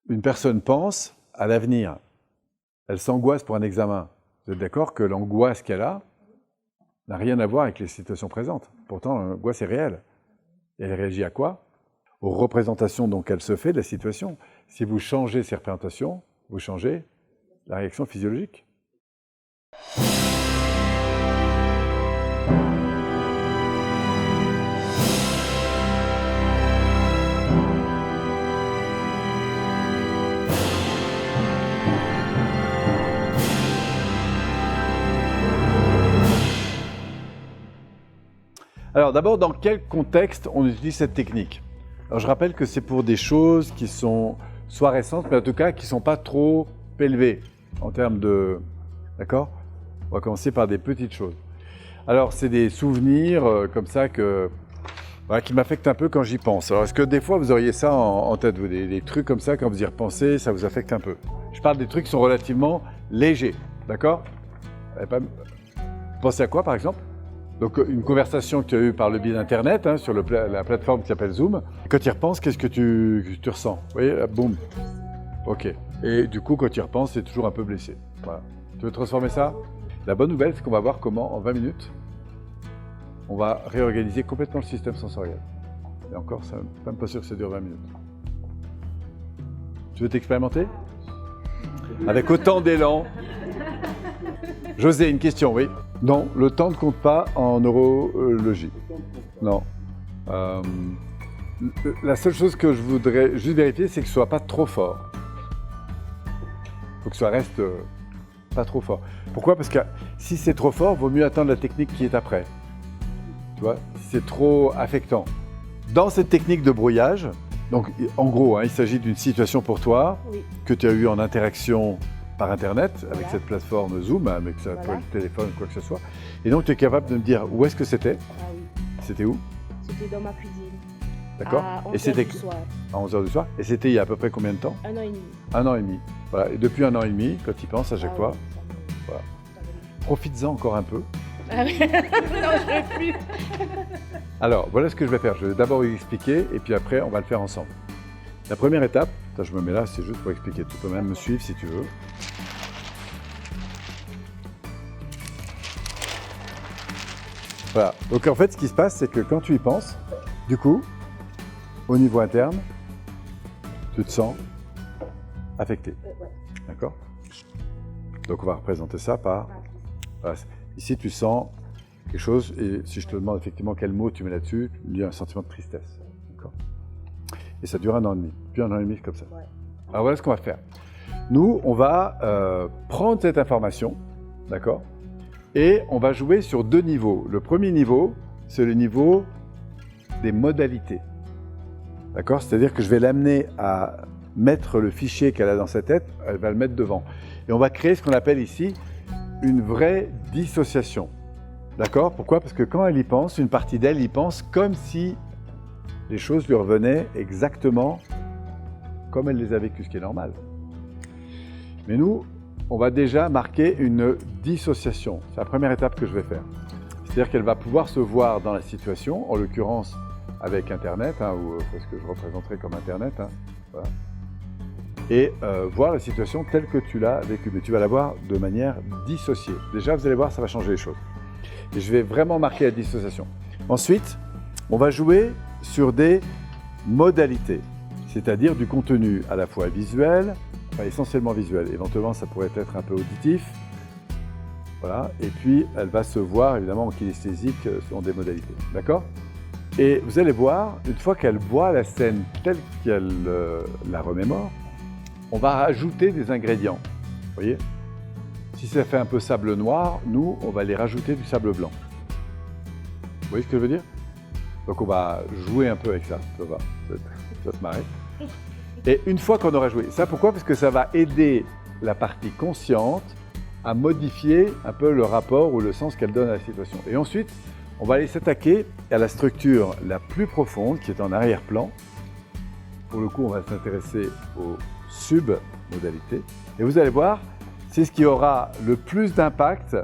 une personne pense à l'avenir, elle s'angoisse pour un examen. Vous êtes d'accord que l'angoisse qu'elle a n'a rien à voir avec les situations présentes. Pourtant, l'angoisse est réelle. Et elle réagit à quoi? Aux représentations dont elle se fait de la situation. Si vous changez ces représentations, vous changez la réaction physiologique. Alors d'abord, dans quel contexte on utilise cette technique? Alors je rappelle que c'est pour des choses qui sont soit récentes, mais en tout cas qui ne sont pas trop élevées en termes de... D'accord? On va commencer par des petites choses. Alors c'est des souvenirs comme ça que, voilà, qui m'affectent un peu quand j'y pense. Alors est-ce que des fois vous auriez ça en tête, vous, des trucs comme ça, quand vous y repensez, ça vous affecte un peu? Je parle des trucs qui sont relativement légers, d'accord? Pensez à quoi par exemple? Donc une conversation que tu as eue par le biais d'Internet, hein, sur la plateforme qui s'appelle Zoom. Quand tu y repenses, qu'est-ce que tu ressens? Vous voyez, boum. Ok. Et du coup, quand tu y repenses, c'est toujours un peu blessé. Voilà. Tu veux transformer ça? La bonne nouvelle, c'est qu'on va voir comment, en 20 minutes, on va réorganiser complètement le système sensoriel. Et encore, je ne suis même pas sûr que ça dure 20 minutes. Tu veux t'expérimenter? Avec autant d'élan. José, une question, oui? Non, le temps ne compte pas en neurologie. Non. La seule chose que je voudrais juste vérifier, c'est que ce ne soit pas trop fort. Il faut que ça reste pas trop fort. Pourquoi? Parce que si c'est trop fort, il vaut mieux attendre la technique qui est après. Tu vois? Si c'est trop affectant. Dans cette technique de brouillage, donc en gros, hein, il s'agit d'une situation pour toi que tu as eue en interaction par Internet, avec cette plateforme Zoom, avec le téléphone, quoi que ce soit. Et donc, tu es capable de me dire où est-ce que c'était? Ah oui. C'était où? C'était dans ma cuisine. D'accord. À 11h Et c'était du soir. à 11h du soir. Et c'était il y a à peu près combien de temps? 1 an et demi. 1 an et demi. Voilà. Et depuis 1 an et demi, quand tu y penses à chaque fois, voilà. Profites-en encore un peu. Ah oui. Non, je ne veux plus. Alors, voilà ce que je vais faire. Je vais d'abord vous expliquer et puis après, on va le faire ensemble. La première étape, je me mets là, c'est juste pour expliquer. Tu peux même me suivre si tu veux. Voilà. Donc en fait, ce qui se passe, c'est que quand tu y penses, du coup, au niveau interne, tu te sens affecté. D'accord? Donc on va représenter ça par... Voilà. Ici, tu sens quelque chose, et si je te demande effectivement quel mot tu mets là-dessus, il y a un sentiment de tristesse. D'accord? Et ça dure 1 an et demi. Puis 1 an et demi, comme ça. Ouais. Alors voilà ce qu'on va faire. Nous, on va prendre cette information, d'accord? Et on va jouer sur 2 niveaux. Le premier niveau, c'est le niveau des modalités. D'accord? C'est-à-dire que je vais l'amener à mettre le fichier qu'elle a dans sa tête, elle va le mettre devant. Et on va créer ce qu'on appelle ici une vraie dissociation. D'accord? Pourquoi? Parce que quand elle y pense, une partie d'elle y pense comme si les choses lui revenaient exactement comme elle les a vécues, ce qui est normal. Mais nous, on va déjà marquer une dissociation. C'est la première étape que je vais faire. C'est-à-dire qu'elle va pouvoir se voir dans la situation, en l'occurrence avec Internet, hein, ou ce que je représenterai comme Internet, hein, voilà. Et voir la situation telle que tu l'as vécue. Mais tu vas la voir de manière dissociée. Déjà, vous allez voir, ça va changer les choses. Et je vais vraiment marquer la dissociation. Ensuite, on va jouer sur des modalités, c'est-à-dire du contenu à la fois visuel, enfin essentiellement visuel, éventuellement ça pourrait être un peu auditif, voilà, et puis elle va se voir évidemment en kinesthésique selon des modalités, d'accord? Et vous allez voir, une fois qu'elle voit la scène telle qu'elle la remémore, on va rajouter des ingrédients, vous voyez? Si ça fait un peu sable noir, nous, on va les rajouter du sable blanc. Vous voyez ce que je veux dire? Donc on va jouer un peu avec ça, ça va se marrer. Et une fois qu'on aura joué, ça pourquoi? Parce que ça va aider la partie consciente à modifier un peu le rapport ou le sens qu'elle donne à la situation. Et ensuite, on va aller s'attaquer à la structure la plus profonde qui est en arrière-plan. Pour le coup, on va s'intéresser aux sub-modalités. Et vous allez voir, c'est ce qui aura le plus d'impact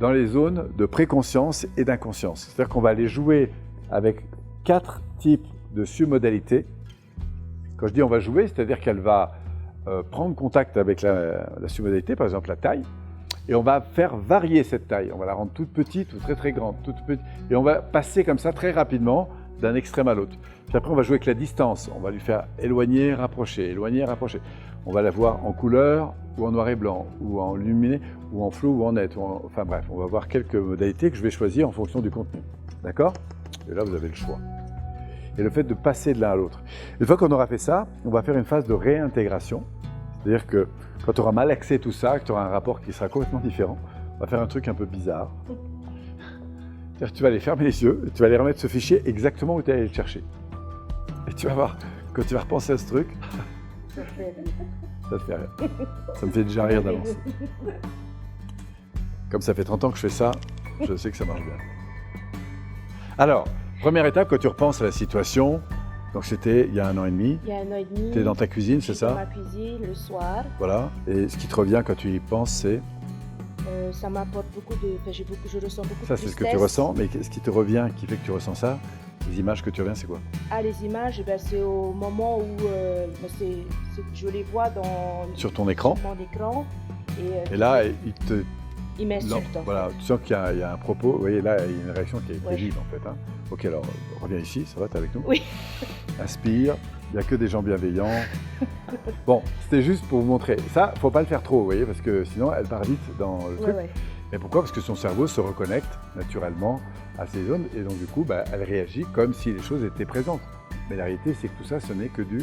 dans les zones de préconscience et d'inconscience. C'est-à-dire qu'on va aller jouer avec 4 types de submodalités Quand je dis on va jouer, c'est-à-dire qu'elle va prendre contact avec la submodalité, par exemple la taille, et on va faire varier cette taille. On va la rendre toute petite ou très très grande, toute petite, et on va passer comme ça très rapidement d'un extrême à l'autre. Puis après, on va jouer avec la distance. On va lui faire éloigner, rapprocher, éloigner, rapprocher. On va la voir en couleur ou en noir et blanc, ou en luminé, ou en flou ou en net. Enfin bref, on va voir quelques modalités que je vais choisir en fonction du contenu. D'accord? Et là, vous avez le choix. Et le fait de passer de l'un à l'autre. Une fois qu'on aura fait ça, on va faire une phase de réintégration. C'est-à-dire que quand tu auras mal accès à tout ça, que tu auras un rapport qui sera complètement différent, on va faire un truc un peu bizarre. C'est-à-dire que tu vas aller fermer les yeux, et tu vas aller remettre ce fichier exactement où tu es allé le chercher. Et tu vas voir, quand tu vas repenser à ce truc, ça te fait rire. Ça me fait déjà rire d'avance. Comme ça fait 30 ans que je fais ça, je sais que ça marche bien. Alors, première étape, quand tu repenses à la situation, donc c'était il y a 1 an et demi. Il y a 1 an et demi. Tu es dans ta cuisine, c'est ça? Dans ma cuisine, le soir. Voilà. Et ce qui te revient quand tu y penses, c'est? Ça m'apporte beaucoup de... Enfin, je ressens beaucoup de Ça, c'est ce que tu tristesse. ressens, mais ce qui te revient, qui fait que tu ressens ça, les images que tu reviens, c'est quoi? Ah, les images, c'est au moment où je les vois Sur ton écran. sur mon écran. Et là, il m'insulte. voilà, tu sens qu'il y a un propos. Vous voyez, là, il y a une réaction qui est Ouais. vive, en fait. Hein. Ok, alors, reviens ici, ça va, t'es avec nous? Oui. Inspire, il n'y a que des gens bienveillants. Bon, c'était juste pour vous montrer. Ça, faut pas le faire trop, vous voyez, parce que sinon, elle part vite dans le truc. Ouais. Et pourquoi? Parce que son cerveau se reconnecte naturellement à ces zones, et donc du coup, elle réagit comme si les choses étaient présentes. Mais la réalité, c'est que tout ça, ce n'est que du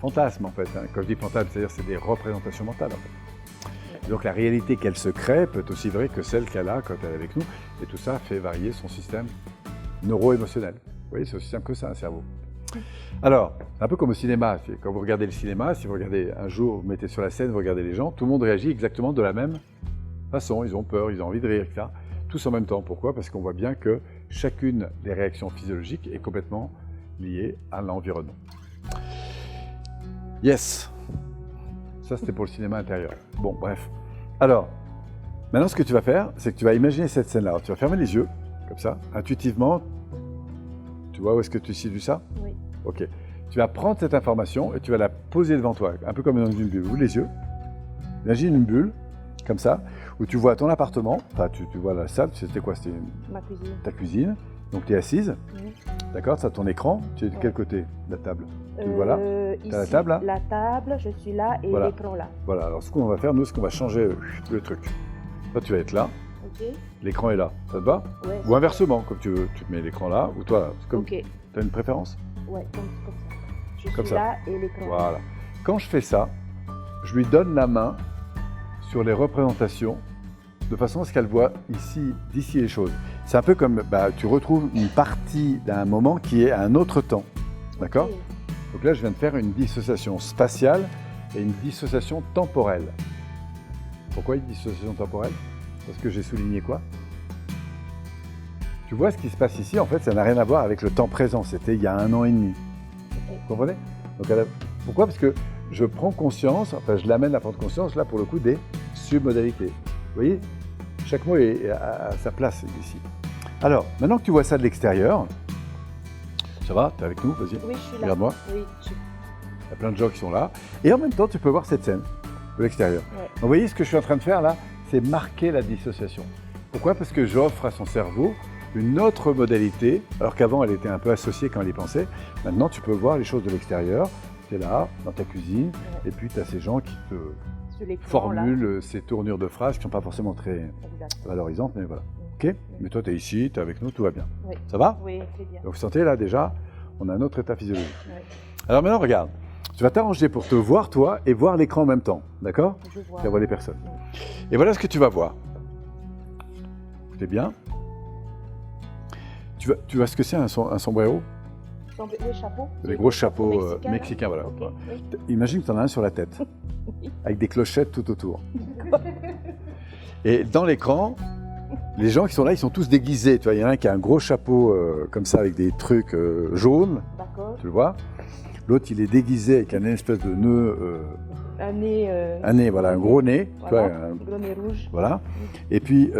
fantasme, en fait. Hein. Quand je dis fantasme, c'est-à-dire c'est des représentations mentales, en fait. Donc la réalité qu'elle se crée peut être aussi vraie que celle qu'elle a quand elle est avec nous, et tout ça fait varier son système neuro-émotionnel. Vous voyez, c'est aussi simple que ça, un cerveau. Alors, un peu comme au cinéma. Quand vous regardez le cinéma, si vous regardez un jour, vous mettez sur la scène, vous regardez les gens, tout le monde réagit exactement de la même façon. Ils ont peur, ils ont envie de rire, etc. Tous en même temps. Pourquoi? Parce qu'on voit bien que chacune des réactions physiologiques est complètement liée à l'environnement. Yes. Ça, c'était pour le cinéma intérieur. Bon, bref. Alors, maintenant, ce que tu vas faire, c'est que tu vas imaginer cette scène-là. Tu vas fermer les yeux, comme ça, intuitivement. Tu vois où est-ce que tu situes ça? Oui. Ok. Tu vas prendre cette information et tu vas la poser devant toi, un peu comme dans une bulle. Ouvre les yeux. Imagine une bulle, comme ça, où tu vois ton appartement. Enfin, tu vois la salle. C'était quoi? C'était Ma cuisine. ta cuisine. Donc, tu es assise. Oui. D'accord? Tu as ton écran. Tu es de quel côté de la table? Tu le vois là? Ici, T'as la table, là? La table, je suis là et Voilà. l'écran là. Voilà. Alors, ce qu'on va faire, nous, c'est qu'on va changer le truc. Toi, tu vas être là. Ok. L'écran est là. Ça te va? Ouais. Ou inversement, comme tu veux. Tu te mets l'écran là, ou toi là. C'est comme... Ok. Tu as une préférence? Ouais, comme ça. Je Comme suis ça. là et l'écran. Voilà. Quand je fais ça, je lui donne la main sur les représentations de façon à ce qu'elle voit ici, d'ici les choses. C'est un peu comme tu retrouves une partie d'un moment qui est à un autre temps. D'accord? Ok. Donc là, je viens de faire une dissociation spatiale et une dissociation temporelle. Pourquoi une dissociation temporelle? Parce que j'ai souligné quoi? Tu vois ce qui se passe ici, en fait, ça n'a rien à voir avec le temps présent. C'était il y a 1 an et demi. Ok. Vous comprenez? Donc, pourquoi? Parce que je prends conscience, enfin je l'amène à prendre conscience, là pour le coup, des submodalités. Vous voyez? Chaque mot est à sa place ici. Alors, maintenant que tu vois ça de l'extérieur, ça va? T'es avec nous? Vas-y. Oui, je suis là. Regarde-moi. Oui, Il y a plein de gens qui sont là. Et en même temps, tu peux voir cette scène de l'extérieur. Ouais. Donc, vous voyez, ce que je suis en train de faire là, c'est marquer la dissociation. Pourquoi? Parce que j'offre à son cerveau une autre modalité, alors qu'avant, elle était un peu associée quand elle y pensait. Maintenant, tu peux voir les choses de l'extérieur. Tu es là, dans ta cuisine, Ouais. et puis tu as ces gens qui te sur l'écran formulent ces tournures de phrases qui ne sont pas forcément très là. Exact. valorisantes, mais voilà. Ok? Mais toi, tu es ici, tu es avec nous, tout va bien. Oui. Ça va? Oui, très bien. Donc, vous sentez là déjà, on a un autre état physiologique. Ouais. Alors maintenant, regarde. Tu vas t'arranger pour te voir toi et voir l'écran en même temps. D'accord? Je vois. Tu vas voir les personnes. Et voilà ce que tu vas voir. Écoutez bien. Tu vois ce que c'est un sombrero? Oui, chapeau. Les gros chapeaux Mexicains, mexicains, voilà. Ok, oui. Imagine que tu en as un sur la tête, avec des clochettes tout autour. Et dans l'écran, les gens qui sont là, ils sont tous déguisés. Tu vois, il y en a un qui a un gros chapeau comme ça, avec des trucs jaunes, D'accord. tu le vois. L'autre, il est déguisé avec un espèce de nœud Un nez. Un nez, voilà, un gros nez. Voilà, Tu vois, un gros nez rouge. voilà. Et puis,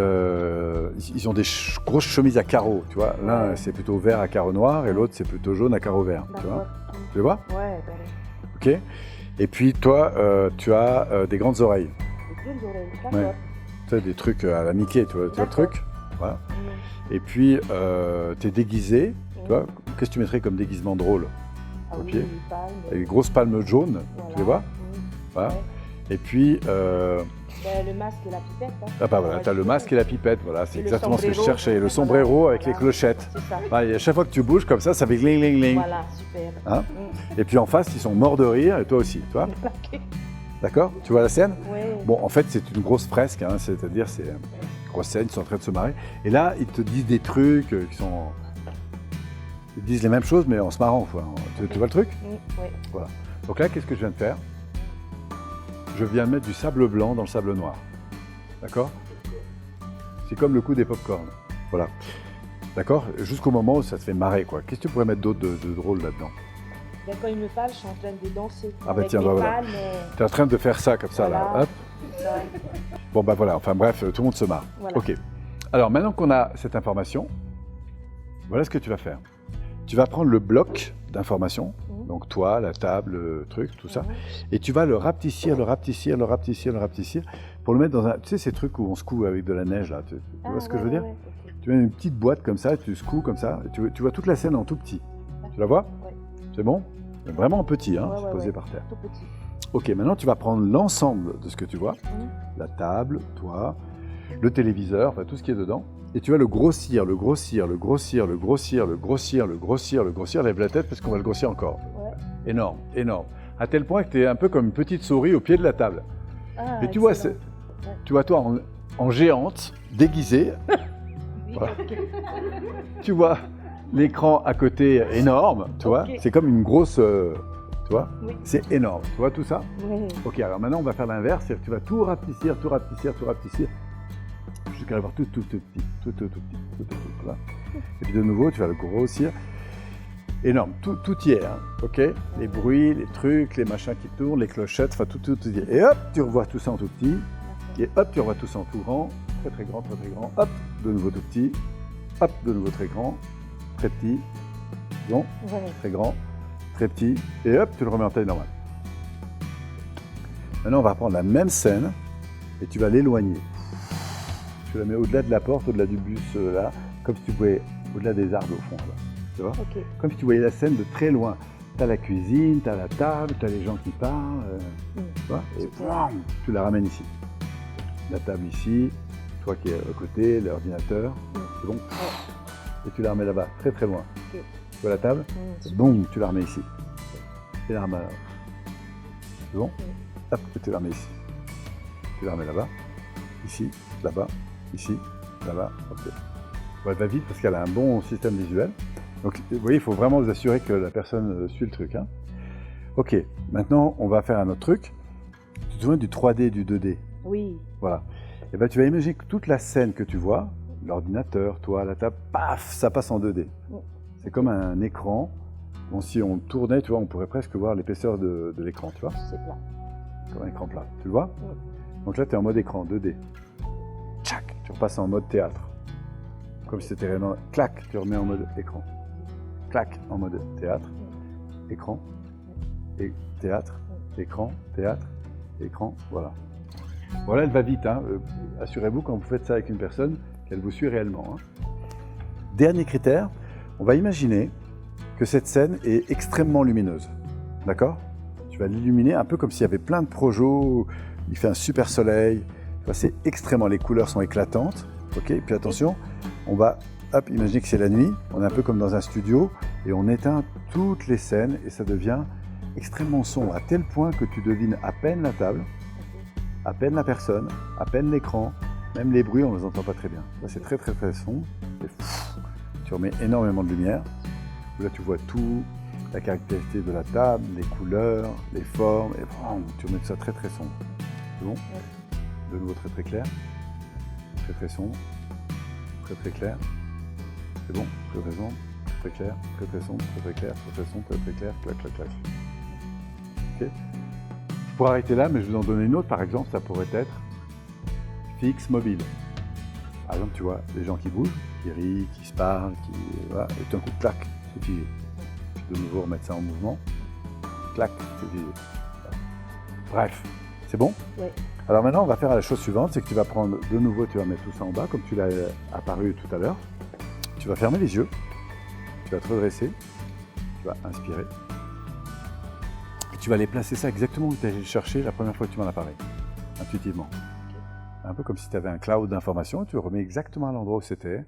ils ont des grosses chemises à carreaux, tu vois. L'un, Ouais. c'est plutôt vert à carreaux noirs et l'autre, c'est plutôt jaune à carreaux verts, tu vois. D'accord. Tu les vois? Ouais, Ok. Et puis, toi, tu as des grandes oreilles. des grandes oreilles. Ouais. D'accord. Tu sais, des trucs à la Mickey, tu vois le D'accord. truc? Voilà. Mm. Et puis, tu es déguisé, tu vois. Mm. Qu'est-ce que tu mettrais comme déguisement drôle? Ah Au oui, pied. les palmes. Avec des grosses palmes jaunes, tu les vois? Mm. Voilà. Ouais. Et puis, Ben, le masque et la pipette. Hein. ah bah voilà, tu as le masque et la pipette, voilà, c'est Et le exactement ce que je sombrero. cherchais. Le Voilà, sombrero avec voilà. les clochettes. C'est ça. Ah, et à chaque fois que tu bouges comme ça fait gling gling gling. Voilà, super. Hein? Mm. Et puis en face, ils sont morts de rire, et toi aussi, tu vois? Ok. D'accord? Tu vois la scène? Ouais. Bon, en fait, c'est une grosse fresque, hein, c'est-à-dire c'est une grosse scène, ils sont en train de se marrer. Et là, ils te disent des trucs qui sont... Ils disent les mêmes choses, mais en se marrant, quoi. Tu vois le truc? Mm. Ouais. Voilà. Donc là, qu'est-ce que je viens de faire? Je viens de mettre du sable blanc dans le sable noir. D'accord? C'est comme le coup des pop-corn. Voilà. D'accord? Jusqu'au moment où ça te fait marrer, quoi. Qu'est-ce que tu pourrais mettre d'autre de drôle là-dedans? Ben, quand il me parle, je suis en train de danser. Ah bah avec tiens, mes bah voilà. palmes, Tu es en train de faire ça, comme ça, là. Voilà. Hop. ouais. Bon, bah voilà. Enfin bref, tout le monde se marre. Voilà. Ok. Alors, maintenant qu'on a cette information, voilà ce que tu vas faire. Tu vas prendre le bloc d'informations, Mhm. donc toi, la table, le truc, tout ça, Mhm. et tu vas le rapetissir, le rapetissir, le rapetissir, le rapetissir, pour le mettre dans un... Tu sais, ces trucs où on secoue avec de la neige, là. Tu vois ce que je veux dire? Ok. Tu mets une petite boîte comme ça, tu secoues comme ça, et tu vois toute la scène en tout petit. Tu la vois? Ouais. C'est bon? Vraiment en petit, hein, Ouais, c'est ouais, posé ouais. par terre. Tout petit. Ok, maintenant tu vas prendre l'ensemble de ce que tu vois, Mhm. la table, toi, le téléviseur, enfin tout ce qui est dedans, et tu vas le grossir, le grossir, le grossir, le grossir, le grossir, le grossir, le grossir, lève la tête parce qu'on va le grossir encore. Ouais. Énorme, énorme. À tel point que tu es un peu comme une petite souris au pied de la table. Ah, Et tu vois, excellent. tu vois toi en géante, déguisée, Oui, voilà. ok. tu vois l'écran à côté énorme, tu vois, Ok. c'est comme une grosse, tu vois, Oui. c'est énorme. Tu vois tout ça? Ouais. Ok, alors maintenant on va faire l'inverse, c'est-à-dire que tu vas tout rapetissir, tout rapetissir, tout rapetissir, jusqu'à avoir tout petit, tout petit, tu vois. Et puis de nouveau, tu vas le grossir. Énorme, tout y est, hein, ok? Les bruits, les trucs, les machins qui tournent, les clochettes, enfin tout y est. Et hop, tu revois tout ça en tout petit, et hop, tu revois tout ça en tout grand, très grand, très grand, hop, de nouveau tout petit, hop, de nouveau très grand, très petit, bon, Ouais. très grand, très petit, et hop, tu le remets en taille normale. Maintenant, on va prendre la même scène et tu vas l'éloigner. Tu la mets au-delà de la porte, au-delà du bus, là, comme si tu pouvais, au-delà des arbres au fond, là. Tu vois? Ok. Comme si tu voyais la scène de très loin. Tu as la cuisine, tu as la table, tu as les gens qui parlent, tu vois? Et Super. boum, tu la ramènes ici. La table ici, toi qui es à côté, l'ordinateur, c'est bon? Et tu la remets là-bas, très très loin. Ok. Tu vois la table? Mm. Boum, tu la remets ici. Et la remets là. C'est bon? Hop, et tu la remets ici. Tu la remets là-bas, ici, là-bas, ici, là-bas, ok. Bon, elle va vite parce qu'elle a un bon système visuel. Donc, vous voyez, il faut vraiment vous assurer que la personne suit le truc, hein. Ok, maintenant, on va faire un autre truc. Tu te souviens du 3D, du 2D? Oui. Voilà. Et ben, tu vas imaginer que toute la scène que tu vois, l'ordinateur, toi, la table, paf, ça passe en 2D. C'est comme un écran. Bon, si on tournait, tu vois, on pourrait presque voir l'épaisseur de l'écran, tu vois, C'est plat. comme un écran plat. Tu le vois? Donc là, tu es en mode écran, 2D. Tchac, tu repasses en mode théâtre. Comme si c'était réellement... Clac, tu remets en mode écran. Clac, en mode théâtre. Écran. Et théâtre. Écran, théâtre. Écran, voilà. Voilà, elle va vite, hein. Assurez-vous quand vous faites ça avec une personne qu'elle vous suit réellement, hein. Dernier critère, on va imaginer que cette scène est extrêmement lumineuse. D'accord? Tu vas l'illuminer un peu comme s'il y avait plein de projos, il fait un super soleil. Tu vois, c'est extrêmement, les couleurs sont éclatantes. Ok? Et puis attention, on va, hop, imaginer que c'est la nuit, on est un peu comme dans un studio, et on éteint toutes les scènes, et ça devient extrêmement sombre, à tel point que tu devines à peine la table, à peine la personne, à peine l'écran, même les bruits, on ne les entend pas très bien. Là, c'est très très très sombre, et tu remets énormément de lumière. Là, tu vois tout, la caractéristique de la table, les couleurs, les formes, et tu remets ça très très sombre. C'est bon? De nouveau très très clair, très très sombre, très très clair. C'est bon? Très très sombre, très clair, très très sombre, très très clair, très très sombre, très très clair, clac clac clac. Ok? Je pourrais arrêter là, mais je vais vous en donner une autre, par exemple, ça pourrait être fixe mobile. Par exemple, tu vois, les gens qui bougent, qui rient, qui se parlent, voilà, et tout d'un coup, clac, c'est figé. De nouveau remettre ça en mouvement, clac, c'est figé. Voilà. Bref, c'est bon? Oui. Alors maintenant, on va faire la chose suivante, c'est que tu vas prendre de nouveau, tu vas mettre tout ça en bas, comme tu l'as apparu tout à l'heure. Tu vas fermer les yeux, tu vas te redresser, tu vas inspirer. Et tu vas aller placer ça exactement où tu as cherché la première fois que tu m'en as parlé, intuitivement. Un peu comme si tu avais un cloud d'informations, tu le remets exactement à l'endroit où c'était.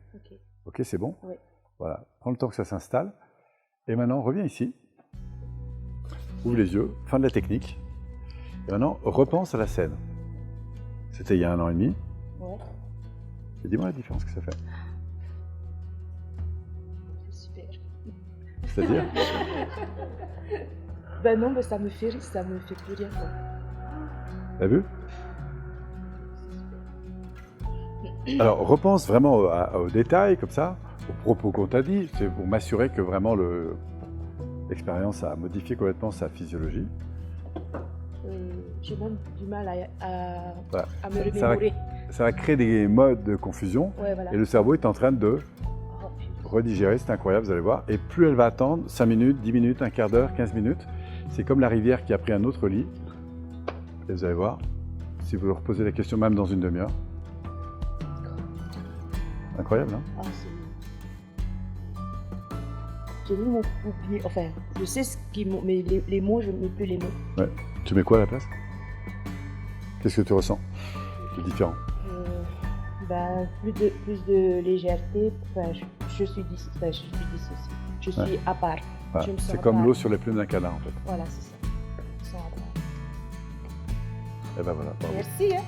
Ok, c'est bon? Oui. Voilà, prends le temps que ça s'installe. Et maintenant, reviens ici. Ouvre les yeux, fin de la technique. Et maintenant, repense à la scène. C'était il y a 1 an et demi. Ouais. Et dis-moi la différence que ça fait. C'est super. C'est-à-dire? Ben non, mais ça me fait rire, ça me fait plus rire. T'as vu? Alors, repense vraiment aux détails, comme ça, aux propos qu'on t'a dit. C'est pour m'assurer que vraiment l'expérience a modifié complètement sa physiologie. J'ai même du mal Voilà. à me remémorer. Ça va créer des modes de confusion. Ouais, voilà. Et le cerveau est en train de Oh, putain. redigérer. C'est incroyable, vous allez voir. Et plus elle va attendre, 5 minutes, 10 minutes, un quart d'heure, 15 minutes, c'est comme la rivière qui a pris un autre lit. Et vous allez voir, si vous leur posez la question même dans une demi-heure. Incroyable, hein? Ah, j'ai même oublié, enfin, je sais ce qui mais les mots, je ne mets plus les mots. Ouais. Tu mets quoi à la place? Qu'est-ce que tu ressens de différent? Ben, plus de légèreté, enfin, je suis dissociée. Je suis à part. Voilà. Je me sens C'est à comme part. l'eau sur les plumes d'un canard, en fait. Voilà, c'est ça. Je me sens à part. Et ben voilà, bravo. Merci, hein.